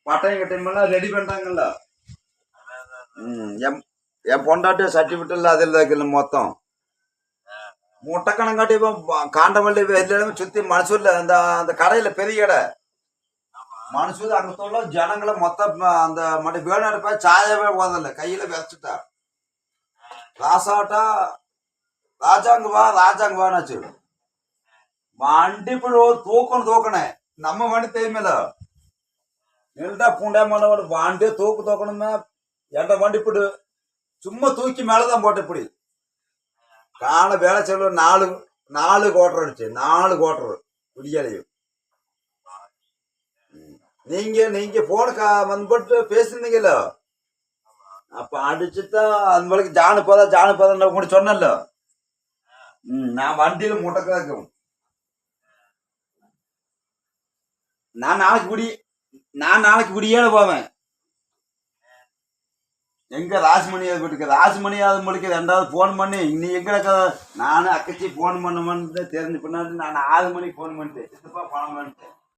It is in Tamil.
பட்டயம் கட்டையமெல்லாம் ரெடி பண்ணிட்டாங்கல்ல. என் பொண்டாட்டி சர்டிஃபிகேட் அதில் வைக்கல மொத்தம் முட்டைக்கணங்காட்டி காண்டமல்லி எல்லாமே சுற்றி மனசூரில் அந்த அந்த கடையில் பெரிய கடை மனசூர் அங்கே தொல்ல ஜனங்களை மொத்தம் அந்த மட்டும் வேணாடு போய் சாயவே போதில்லை கையில் விதைச்சிட்டா ராசாட்டா ராஜாங்க வானாச்சு வண்டி இப்படி தூக்கணே நம்ம வண்டி தெரியுமில்ல நின்றுட்டா பூண்டா மாட வண்டியை தூக்கணுமே என்ற வண்டி இப்படி சும்மா தூக்கி மேலதான் போட்ட இப்படி காலை வேலை செல்வ 4 கோட்டர் அடிச்சு 4 கோட்டர் விடியாலையும் நீங்க போன வந்து போட்டு பேசிருந்தீங்கல்ல அப்ப அடிச்சுதான் அந்த ஜானு போதா கூட சொன்னல. நான் வண்டியில முட்டக்கா இருக்கும். நான் நாளைக்கு விடியால போவேன். எங்க ராசிமணியாவது போட்டுக்க ராசிமணியாவது முடிக்க 2வது போன் பண்ணி நீ எங்க நானும் அக்கச்சி போன் பண்ணுமான்னு தெரிஞ்சு பண்ணாரு. நான் 6 மணிக்கு போன் பண்ணிட்டேன் சித்தப்பா பணம் பண்ணிட்டேன்.